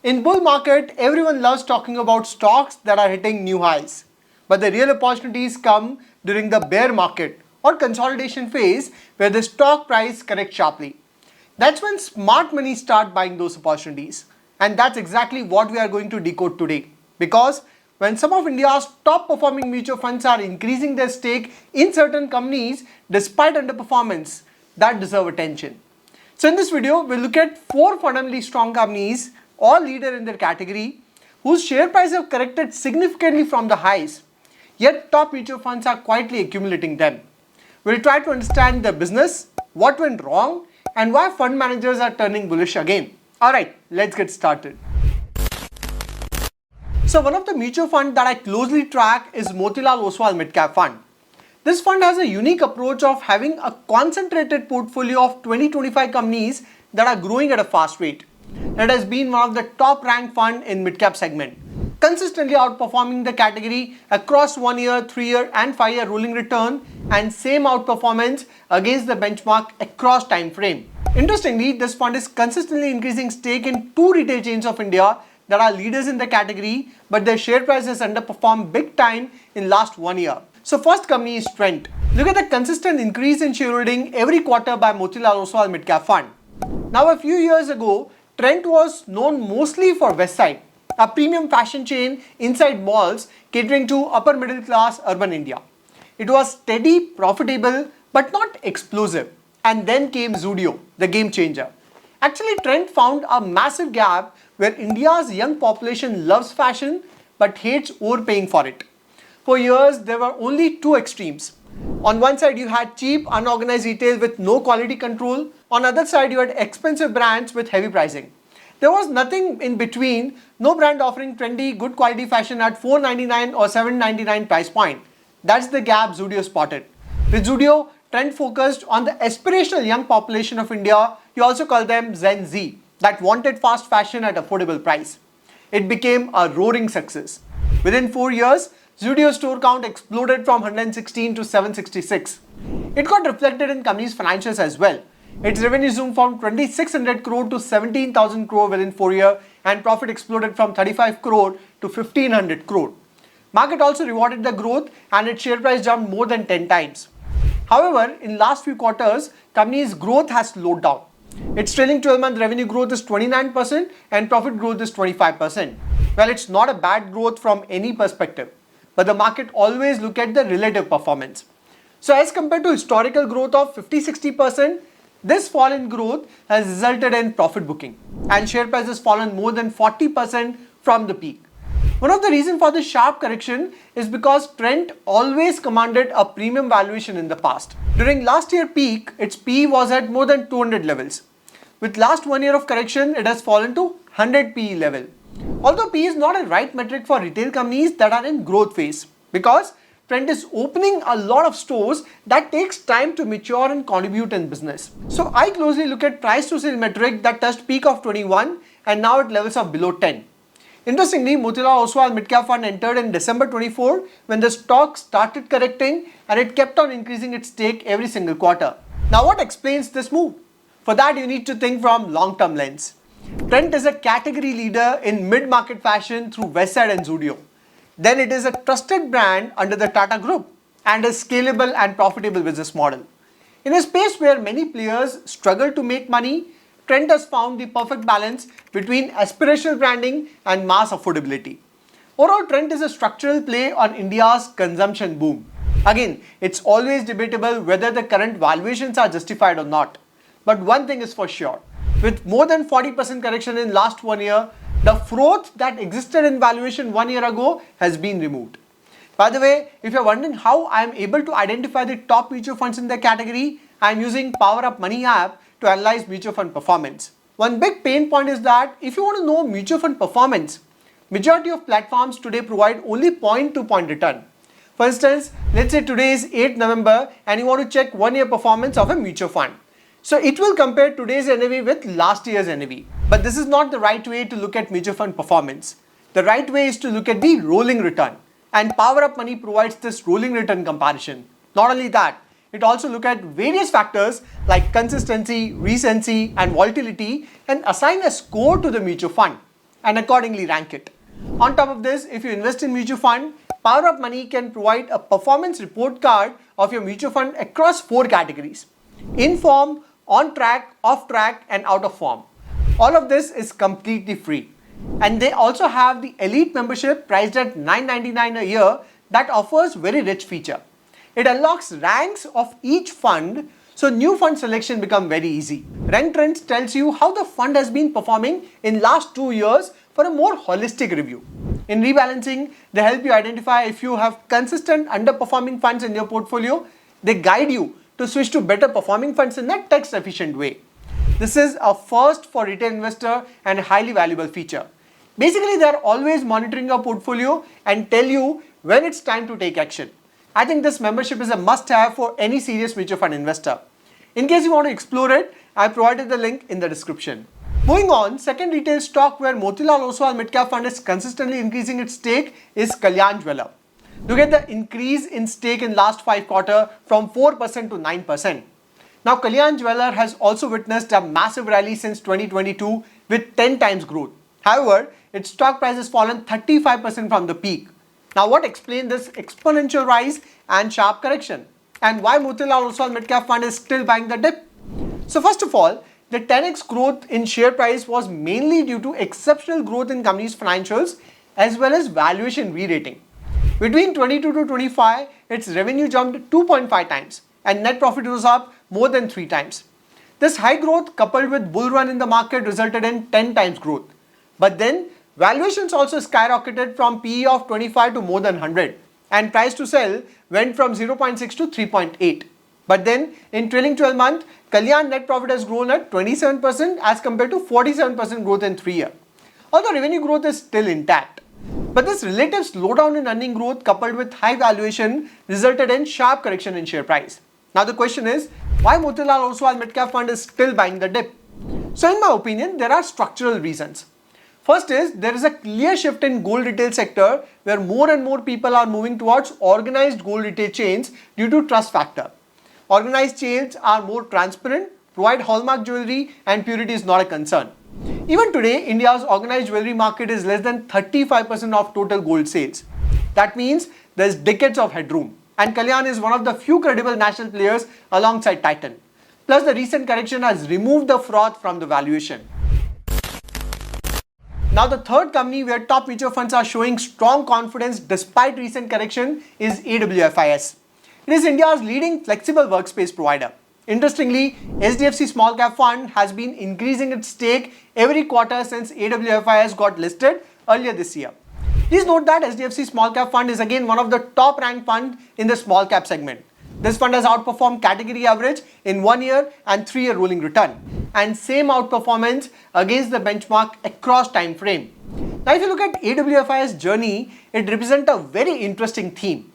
In bull market, everyone loves talking about stocks that are hitting new highs. But the real opportunities come during the bear market or consolidation phase where the stock price corrects sharply. That's when smart money start buying those opportunities. And that's exactly what we are going to decode today. Because when some of India's top performing mutual funds are increasing their stake in certain companies despite underperformance, that deserve attention. So in this video, we'll look at 4 fundamentally strong companies, all leader in their category, whose share price have corrected significantly from the highs, yet top mutual funds are quietly accumulating them. We'll try to understand the business, what went wrong, and why fund managers are turning bullish again. Alright, let's get started. So one of the mutual funds that I closely track is Motilal Oswal Mid Cap Fund. This fund has a unique approach of having a concentrated portfolio of 20-25 companies that are growing at a fast rate. It has been one of the top ranked fund in mid-cap segment, consistently outperforming the category across 1 year, 3 year and 5 year rolling return, and same outperformance against the benchmark across time frame. Interestingly, this fund is consistently increasing stake in 2 retail chains of India that are leaders in the category, but their share price has underperformed big time in last 1 year. So first company is Trent. Look at the consistent increase in shareholding every quarter by Motilal Oswal Mid Cap Fund. Now a few years ago, Trent was known mostly for Westside, a premium fashion chain inside malls catering to upper middle class urban India. It was steady, profitable, but not explosive. And then came Zudio, the game changer. Actually, Trent found a massive gap where India's young population loves fashion but hates overpaying for it. For years, there were only 2 extremes. On one side, you had cheap, unorganized retail with no quality control. On the other side, you had expensive brands with heavy pricing. There was nothing in between, no brand offering trendy, good quality fashion at $499 or $799 price point. That's the gap Zudio spotted. With Zudio, Trent focused on the aspirational young population of India. You also call them Gen Z, that wanted fast fashion at affordable price. It became a roaring success. Within 4 years, Zudio's store count exploded from 116 to 766. It got reflected in company's financials as well. Its revenue zoomed from 2600 crore to 17,000 crore within 4 years, and profit exploded from 35 crore to 1500 crore. Market also rewarded the growth and its share price jumped more than 10 times. However, in last few quarters, company's growth has slowed down. Its trailing 12-month revenue growth is 29% and profit growth is 25%. Well, it's not a bad growth from any perspective, but the market always look at the relative performance. So as compared to historical growth of 50-60%, this fall in growth has resulted in profit booking, and share price has fallen more than 40% from the peak. One of the reasons for this sharp correction is because Trent always commanded a premium valuation in the past. During last year peak, its PE was at more than 200 levels. With last 1 year of correction, it has fallen to 100 PE level. Although PE is not a right metric for retail companies that are in growth phase, because Trent is opening a lot of stores that takes time to mature and contribute in business. So I closely look at price to sale metric that touched peak of 21 and now at levels of below 10. Interestingly, Motilal Oswal Mid Cap Fund entered in December 24 when the stock started correcting and it kept on increasing its stake every single quarter. Now what explains this move? For that you need to think from long-term lens. Trent is a category leader in mid-market fashion through Westside and Zudio. Then it is a trusted brand under the Tata Group and a scalable and profitable business model. In a space where many players struggle to make money, Trent has found the perfect balance between aspirational branding and mass affordability. Overall, Trent is a structural play on India's consumption boom. Again, it's always debatable whether the current valuations are justified or not. But one thing is for sure, with more than 40% correction in last 1 year, the froth that existed in valuation 1 year ago has been removed. By the way, if you're wondering how I am able to identify the top mutual funds in the category, I am using PowerUp Money app to analyze mutual fund performance. One big pain point is that if you want to know mutual fund performance, majority of platforms today provide only point-to-point return. For instance, let's say today is 8th November and you want to check 1 year performance of a mutual fund. So it will compare today's NAV with last year's NAV. But this is not the right way to look at mutual fund performance. The right way is to look at the rolling return. And PowerUp Money provides this rolling return comparison. Not only that, it also looks at various factors like consistency, recency and volatility and assign a score to the mutual fund. and accordingly rank it. On top of this, if you invest in mutual fund, PowerUp Money can provide a performance report card of your mutual fund across 4 categories: in form, on track, off track, and out of form. All of this is completely free. And they also have the elite membership priced at $9.99 a year that offers very rich feature. It unlocks ranks of each fund, so new fund selection become very easy. Rank Trends tells you how the fund has been performing in last 2 years for a more holistic review. In rebalancing, they help you identify if you have consistent underperforming funds in your portfolio. They guide you to switch to better performing funds in a tax efficient way. This is a first for retail investor and a highly valuable feature. Basically, they are always monitoring your portfolio and tell you when it's time to take action. I think this membership is a must-have for any serious mutual fund investor. In case you want to explore it, I provided the link in the description. Moving on, second retail stock where Motilal Oswal Midcap Fund is consistently increasing its stake is Kalyan Jewellers. Look at the increase in stake in last 5 quarters from 4% to 9%. Now, Kalyan Jewellers has also witnessed a massive rally since 2022 with 10 times growth. However, its stock price has fallen 35% from the peak. Now, what explains this exponential rise and sharp correction? And why Motilal Oswal Midcap Fund is still buying the dip? So first of all, the 10x growth in share price was mainly due to exceptional growth in company's financials as well as valuation re-rating. Between 22 to 25, its revenue jumped 2.5 times and net profit was up more than 3 times. This high growth coupled with bull run in the market resulted in 10 times growth. But then valuations also skyrocketed from PE of 25 to more than 100 and price to sell went from 0.6 to 3.8. But then in trailing 12 months, Kalyan net profit has grown at 27% as compared to 47% growth in 3 years. Although revenue growth is still intact. But this relative slowdown in earning growth coupled with high valuation resulted in sharp correction in share price. Now the question is, why Motilal Oswal Midcap Fund is still buying the dip? So in my opinion, there are structural reasons. First is, there is a clear shift in gold retail sector where more and more people are moving towards organized gold retail chains due to trust factor. Organized chains are more transparent, provide hallmark jewelry and purity is not a concern. Even today, India's organized jewelry market is less than 35% of total gold sales. That means there's decades of headroom. And Kalyan is one of the few credible national players alongside Titan. Plus, the recent correction has removed the froth from the valuation. Now, the third company where top mutual funds are showing strong confidence despite recent correction is AWFIS. It is India's leading flexible workspace provider. Interestingly, SDFC Small Cap Fund has been increasing its stake every quarter since AWFIS got listed earlier this year. Please note that SDFC Small Cap Fund is again one of the top ranked funds in the small cap segment. This fund has outperformed category average in 1 year and 3 year rolling return, and same outperformance against the benchmark across time frame. Now, if you look at AWFI's journey, it represents a very interesting theme: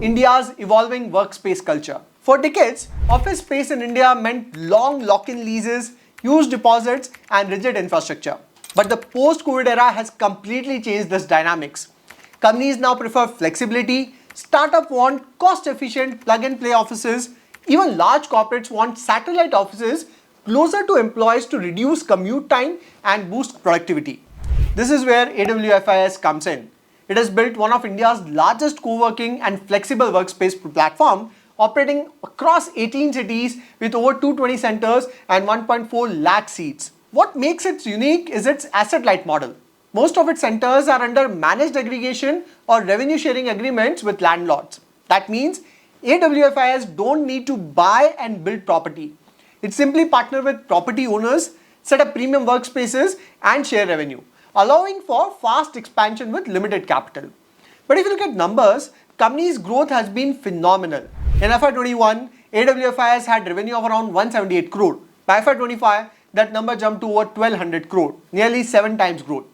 India's evolving workspace culture. For decades, office space in India meant long lock-in leases, huge deposits, and rigid infrastructure. But the post-COVID era has completely changed this dynamics. Companies now prefer flexibility, startups want cost-efficient plug-and-play offices, even large corporates want satellite offices closer to employees to reduce commute time and boost productivity. This is where AWFIS comes in. It has built one of India's largest co-working and flexible workspace platform, operating across 18 cities with over 220 centers and 1.4 lakh seats. What makes it unique is its asset-light model. Most of its centers are under managed aggregation or revenue sharing agreements with landlords. That means AWFIS don't need to buy and build property. It simply partners with property owners, set up premium workspaces and share revenue, allowing for fast expansion with limited capital. But if you look at numbers, company's growth has been phenomenal. In FY21, AWFIS had revenue of around 178 crore. By FY25, that number jumped to over 1200 crore, nearly 7 times growth.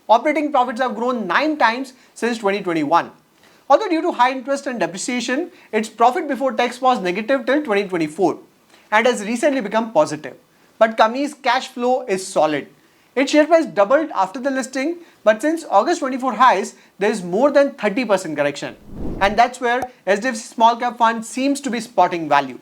Operating profits have grown 9 times since 2021. Although due to high interest and depreciation, its profit before tax was negative till 2024 and has recently become positive. But company's cash flow is solid. Its share price doubled after the listing, but since August 24 highs, there is more than 30% correction. And that's where SDFC Small Cap Fund seems to be spotting value.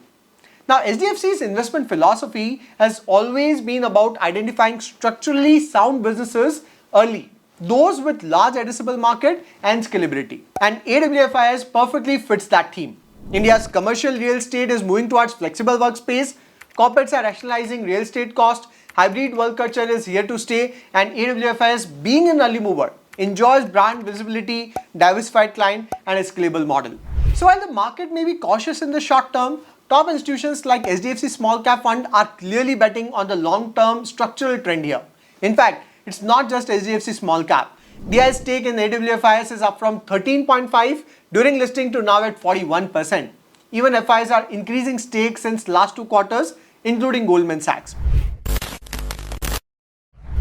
Now, SDFC's investment philosophy has always been about identifying structurally sound businesses early those with large addressable market and scalability. And AWFIS perfectly fits that theme. India's commercial real estate is moving towards flexible workspace, corporates are rationalizing real estate cost, hybrid work culture is here to stay, and AWFIS, being an early mover, enjoys brand visibility, diversified client, and a scalable model. So while the market may be cautious in the short term, top institutions like HDFC Small Cap Fund are clearly betting on the long-term structural trend here. In fact, it's not just HDFC Small Cap. DI's stake in AWFIS is up from 13.5 during listing to now at 41%. Even FIs are increasing stakes since last 2 quarters, including Goldman Sachs.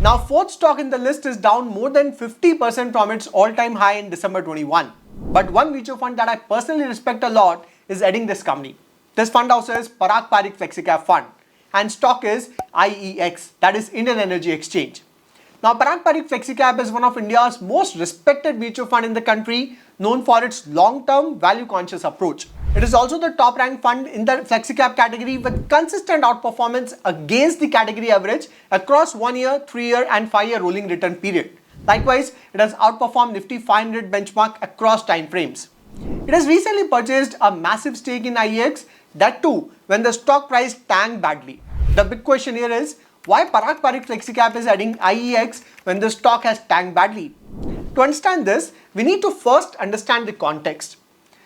Now, fourth stock in the list is down more than 50% from its all-time high in December 21. But one mutual fund that I personally respect a lot is adding this company. This fund house is Parag Parikh FlexiCap Fund, and stock is IEX, that is Indian Energy Exchange. Now, Parag Parikh FlexiCap is one of India's most respected mutual fund in the country, known for its long-term value-conscious approach. It is also the top-ranked fund in the FlexiCap category with consistent outperformance against the category average across 1 year, 3 year and 5 year rolling return period. Likewise, it has outperformed Nifty 500 benchmark across time frames. It has recently purchased a massive stake in IEX, that too when the stock price tanked badly. The big question here is, why Parag Parikh FlexiCap is adding IEX when the stock has tanked badly? To understand this, we need to first understand the context.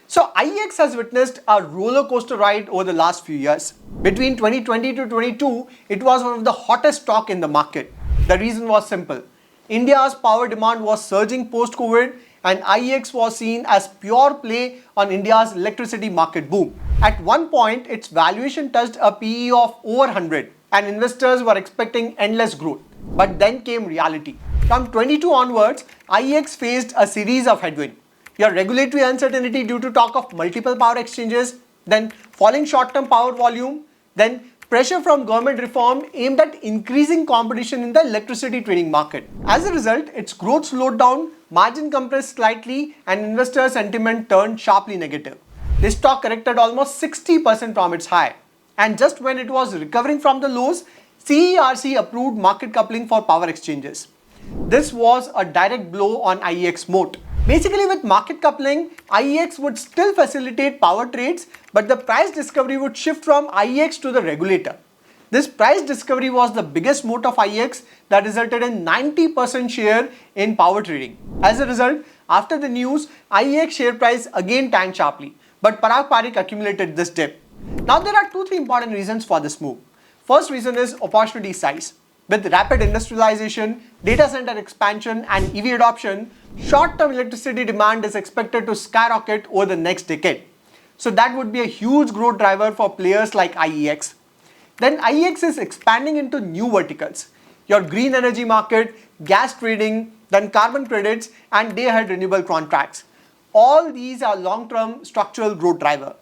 So IEX has witnessed a roller coaster ride over the last few years. Between 2020 to 22, it was one of the hottest stock in the market. The reason was simple. India's power demand was surging post-COVID, and IEX was seen as pure play on India's electricity market boom. At one point, its valuation touched a PE of over 100, and investors were expecting endless growth. But then came reality. From 22 onwards, IEX faced a series of headwinds. Your regulatory uncertainty due to talk of multiple power exchanges, then falling short-term power volume, then pressure from government reform aimed at increasing competition in the electricity trading market. As a result, its growth slowed down, margin compressed slightly, and investor sentiment turned sharply negative. This stock corrected almost 60% from its high. And just when it was recovering from the lows, CERC approved market coupling for power exchanges. This was a direct blow on IEX moat. Basically, with market coupling, IEX would still facilitate power trades, but the price discovery would shift from IEX to the regulator. This price discovery was the biggest moat of IEX that resulted in 90% share in power trading. As a result, after the news, IEX share price again tanked sharply, but Parag Parikh accumulated this dip. Now, there are 2-3 important reasons for this move. First reason is opportunity size. With rapid industrialization, data center expansion and EV adoption, short-term electricity demand is expected to skyrocket over the next decade. So that would be a huge growth driver for players like IEX. Then IEX is expanding into new verticals. Your green energy market, gas trading, then carbon credits and day-ahead renewable contracts. All these are long-term structural growth driver.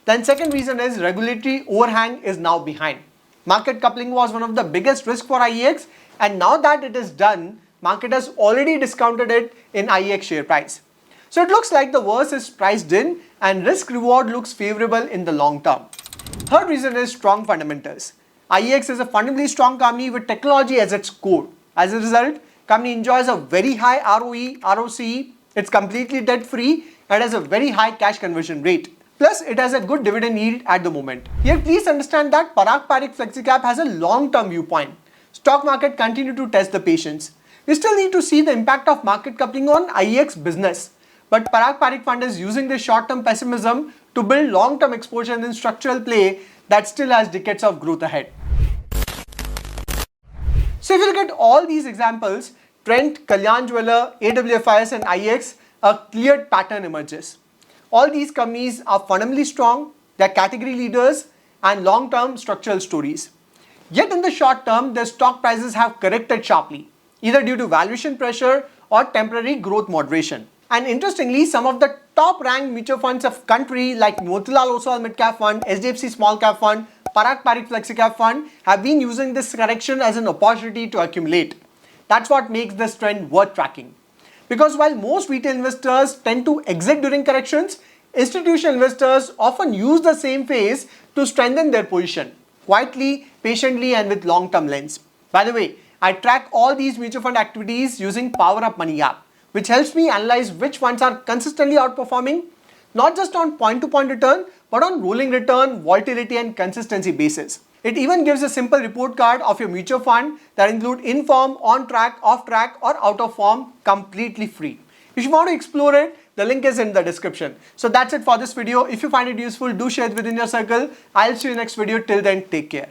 Then second reason is regulatory overhang is now behind. Market coupling was one of the biggest risks for IEX, and now that it is done, market has already discounted it in IEX share price. So it looks like the worst is priced in and risk reward looks favorable in the long term. Third reason is strong fundamentals. IEX is a fundamentally strong company with technology as its core. As a result, company enjoys a very high ROE, ROCE, it's completely debt free and has a very high cash conversion rate. Plus, it has a good dividend yield at the moment. Here, please understand that Parag Parikh FlexiCap has a long-term viewpoint. Stock market continue to test the patience. We still need to see the impact of market coupling on IEX business. But Parag Parikh Fund is using this short-term pessimism to build long-term exposure in structural play that still has decades of growth ahead. So if you look at all these examples, Trent, Kalyan Jewellers, AWFIS and IEX, a clear pattern emerges. All these companies are fundamentally strong, they are category leaders and long-term structural stories. Yet in the short term, their stock prices have corrected sharply, either due to valuation pressure or temporary growth moderation. And interestingly, some of the top-ranked mutual funds of country like Motilal Oswal Mid Cap Fund, HDFC Small Cap Fund, Parag Parikh FlexiCap Fund have been using this correction as an opportunity to accumulate. That's what makes this trend worth tracking. Because while most retail investors tend to exit during corrections, institutional investors often use the same phase to strengthen their position, quietly, patiently and with long-term lens. By the way, I track all these mutual fund activities using PowerUp Money app, which helps me analyze which funds are consistently outperforming, not just on point-to-point return, but on rolling return, volatility and consistency basis. It even gives a simple report card of your mutual fund that include in-form, on-track, off-track or out-of-form, completely free. If you want to explore it, the link is in the description. So that's it for this video. If you find it useful, do share it within your circle. I'll see you in the next video. Till then, take care.